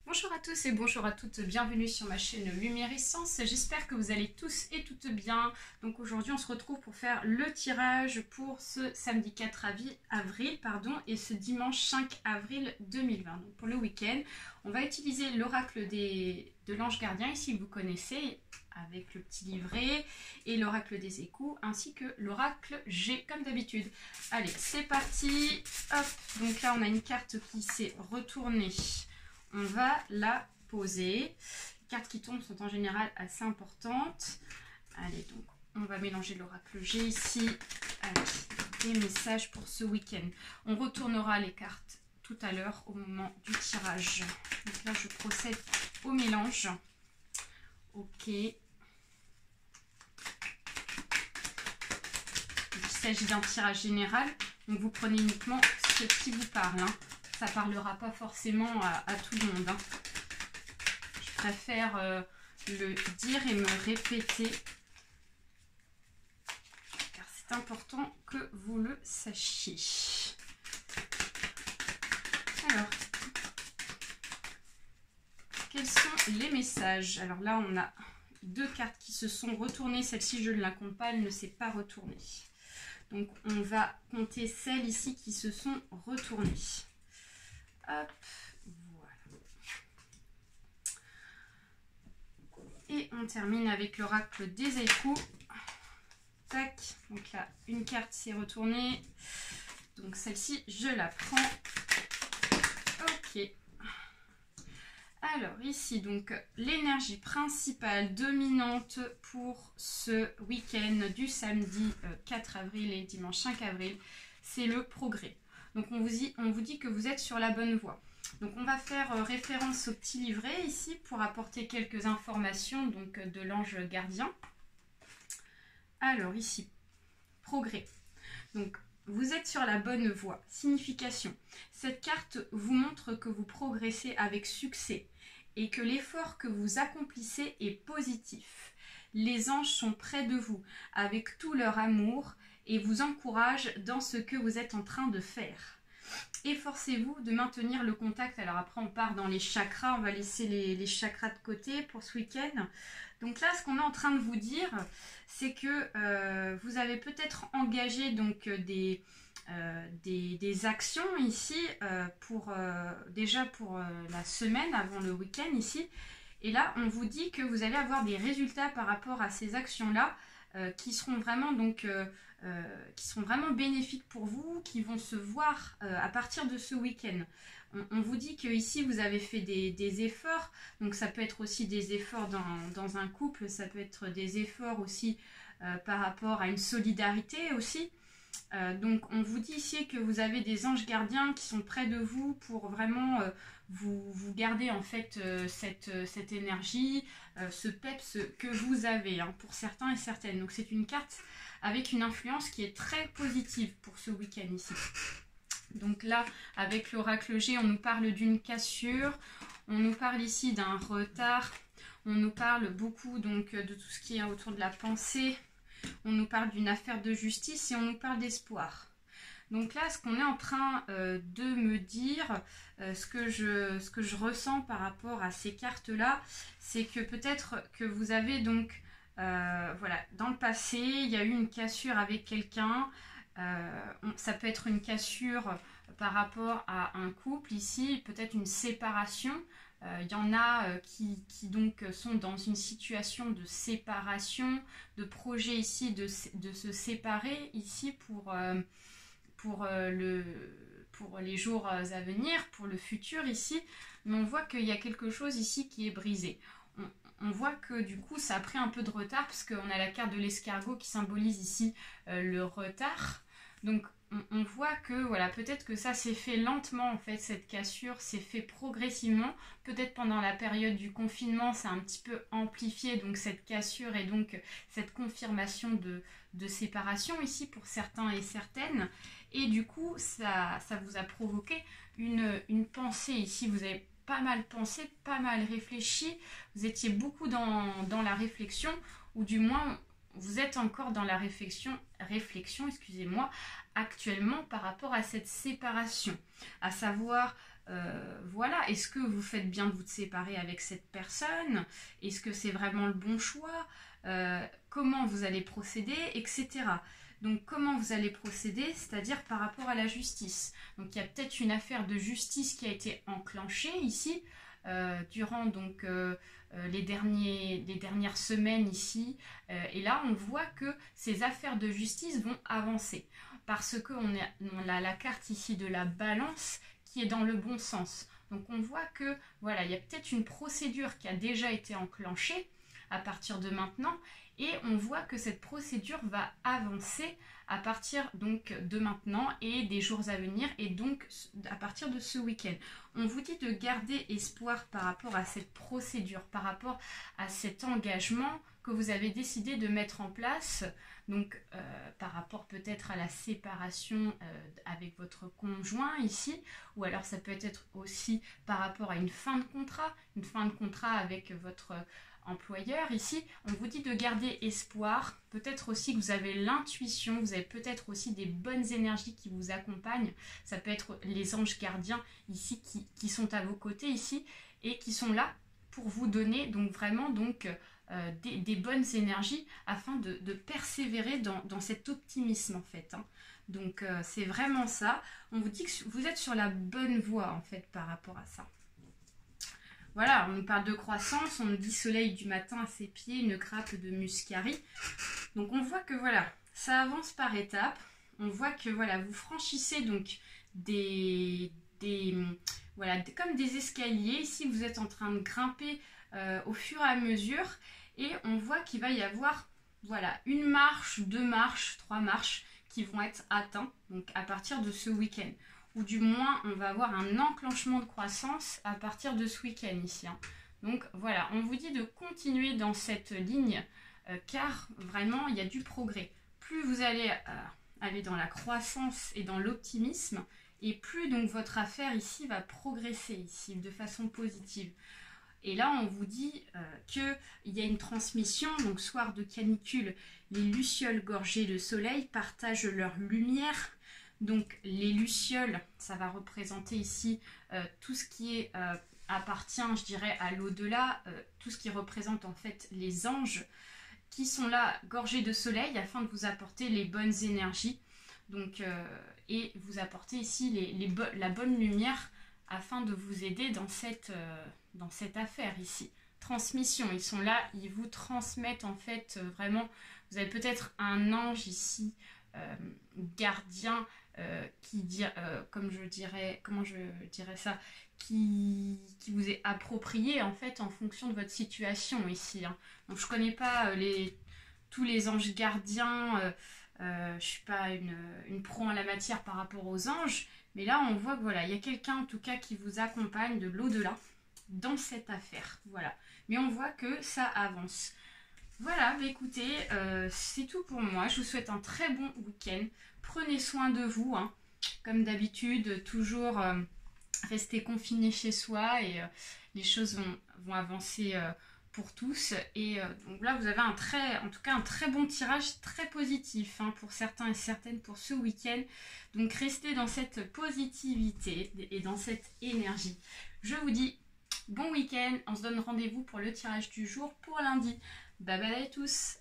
Bonjour à tous et bonjour à toutes, bienvenue sur ma chaîne Lumiéressence. J'espère que vous allez tous et toutes bien. Donc aujourd'hui on se retrouve pour faire le tirage pour ce samedi 4 avril et ce dimanche 5 avril 2020. Donc pour le week-end, on va utiliser l'oracle de l'ange gardien, ici vous connaissez, avec le petit livret et l'oracle des échos ainsi que l'oracle G comme d'habitude. Allez, c'est parti. Hop, donc là on a une carte qui s'est retournée. On va la poser. Les cartes qui tombent sont en général assez importantes. Allez, donc on va mélanger l'oracle G ici avec des messages pour ce week-end. On retournera les cartes tout à l'heure au moment du tirage. Donc là, je procède au mélange. Ok. Il s'agit d'un tirage général. Donc vous prenez uniquement ce qui vous parle. Ça ne parlera pas forcément à tout le monde. Je préfère le dire et me répéter. Car c'est important que vous le sachiez. Alors, quels sont les messages? Alors là, on a deux cartes qui se sont retournées. Celle-ci, je ne la compte pas, elle ne s'est pas retournée. Donc, on va compter celles ici qui se sont retournées. Hop, voilà. Et on termine avec l'oracle des échos. Tac, donc là, une carte s'est retournée. Donc celle-ci, je la prends. Ok. Alors ici, donc l'énergie principale dominante pour ce week-end du samedi 4 avril et dimanche 5 avril, c'est le progrès. Donc on vous dit que vous êtes sur la bonne voie. Donc on va faire référence au petit livret ici pour apporter quelques informations donc, de l'ange gardien. Alors ici, progrès. Donc vous êtes sur la bonne voie. Signification. Cette carte vous montre que vous progressez avec succès et que l'effort que vous accomplissez est positif. Les anges sont près de vous avec tout leur amour et vous encouragent dans ce que vous êtes en train de faire. Efforcez-vous de maintenir le contact. Alors après on part dans les chakras, on va laisser les chakras de côté pour ce week-end. Donc là ce qu'on est en train de vous dire, c'est que vous avez peut-être engagé donc des actions ici déjà pour la semaine avant le week-end ici. Et là on vous dit que vous allez avoir des résultats par rapport à ces actions-là qui seront vraiment bénéfiques pour vous, qui vont se voir à partir de ce week-end. On vous dit que ici vous avez fait des efforts, donc ça peut être aussi des efforts dans un couple, ça peut être des efforts aussi par rapport à une solidarité aussi. Donc on vous dit ici que vous avez des anges gardiens qui sont près de vous pour vraiment vous garder en fait cette énergie, ce peps que vous avez pour certains et certaines. Donc c'est une carte avec une influence qui est très positive pour ce week-end ici. Donc là avec l'oracle G on nous parle d'une cassure, on nous parle ici d'un retard, on nous parle beaucoup donc de tout ce qui est autour de la pensée. On nous parle d'une affaire de justice et on nous parle d'espoir. Donc là, ce qu'on est en train de me dire, ce que je ressens par rapport à ces cartes-là, c'est que peut-être que vous avez donc, voilà, dans le passé, il y a eu une cassure avec quelqu'un. Ça peut être une cassure par rapport à un couple ici, peut-être une séparation. Il y en a qui donc sont dans une situation de séparation, de projet ici de se séparer ici pour les jours à venir, pour le futur ici. Mais on voit qu'il y a quelque chose ici qui est brisé. On voit que du coup ça a pris un peu de retard parce qu'on a la carte de l'escargot qui symbolise ici le retard. Donc on voit que voilà, peut-être que ça s'est fait lentement en fait, cette cassure s'est fait progressivement, peut-être pendant la période du confinement ça a un petit peu amplifié donc cette cassure et donc cette confirmation de séparation ici pour certains et certaines, et du coup ça vous a provoqué une pensée ici, vous avez pas mal pensé, pas mal réfléchi, vous étiez beaucoup dans la réflexion, ou du moins vous êtes encore dans la réflexion, excusez-moi, actuellement par rapport à cette séparation, à savoir voilà, est-ce que vous faites bien de vous séparer avec cette personne? Est-ce que c'est vraiment le bon choix? Comment vous allez procéder, etc. Donc comment vous allez procéder, c'est-à-dire par rapport à la justice. Donc il y a peut-être une affaire de justice qui a été enclenchée ici, durant donc les dernières semaines ici. Et là, on voit que ces affaires de justice vont avancer. Parce qu'on a la carte ici de la balance qui est dans le bon sens. Donc on voit que voilà, il y a peut-être une procédure qui a déjà été enclenchée à partir de maintenant. Et on voit que cette procédure va avancer à partir donc de maintenant et des jours à venir et donc à partir de ce week-end. On vous dit de garder espoir par rapport à cette procédure, par rapport à cet engagement que vous avez décidé de mettre en place, donc par rapport peut-être à la séparation avec votre conjoint ici, ou alors ça peut être aussi par rapport à une fin de contrat avec votre employeur ici. On vous dit de garder espoir, peut-être aussi que vous avez l'intuition, vous avez peut-être aussi des bonnes énergies qui vous accompagnent, ça peut être les anges gardiens ici qui sont à vos côtés ici et qui sont là pour vous donner donc vraiment donc des bonnes énergies afin de persévérer dans cet optimisme en fait, hein. Donc c'est vraiment ça, on vous dit que vous êtes sur la bonne voie en fait par rapport à ça. Voilà, on nous parle de croissance, on nous dit soleil du matin à ses pieds, une grappe de muscari. Donc on voit que voilà, ça avance par étapes. On voit que voilà, vous franchissez donc voilà, comme des escaliers. Ici, vous êtes en train de grimper au fur et à mesure. Et on voit qu'il va y avoir voilà, une marche, 2 marches, 3 marches qui vont être atteintes donc à partir de ce week-end. Ou du moins, on va avoir un enclenchement de croissance à partir de ce week-end ici, hein. Donc voilà, on vous dit de continuer dans cette ligne, car vraiment, il y a du progrès. Plus vous allez aller dans la croissance et dans l'optimisme, et plus donc votre affaire ici va progresser ici de façon positive. Et là, on vous dit qu'il y a une transmission, donc soir de canicule, les lucioles gorgées de soleil partagent leur lumière. Donc les lucioles, ça va représenter ici tout ce qui appartient, je dirais, à l'au-delà, tout ce qui représente en fait les anges qui sont là gorgés de soleil afin de vous apporter les bonnes énergies. Donc, et vous apporter ici la bonne lumière afin de vous aider dans cette affaire ici. Transmission, ils sont là, ils vous transmettent en fait vraiment, vous avez peut-être un ange ici, gardien, qui dit, comment je dirais ça, qui vous est approprié en fait en fonction de votre situation ici, hein. Donc je connais pas tous les anges gardiens, je suis pas une pro en la matière par rapport aux anges, mais là on voit que voilà, il y a quelqu'un en tout cas qui vous accompagne de l'au-delà dans cette affaire, voilà. Mais on voit que ça avance. Voilà, bah écoutez, c'est tout pour moi. Je vous souhaite un très bon week-end. Prenez soin de vous, hein. Comme d'habitude, toujours rester confiné chez soi et les choses vont avancer pour tous. Et donc là, vous avez en tout cas un très bon tirage, très positif, hein, pour certains et certaines pour ce week-end. Donc restez dans cette positivité et dans cette énergie. Je vous dis bon week-end. On se donne rendez-vous pour le tirage du jour pour lundi. Bye bye à tous.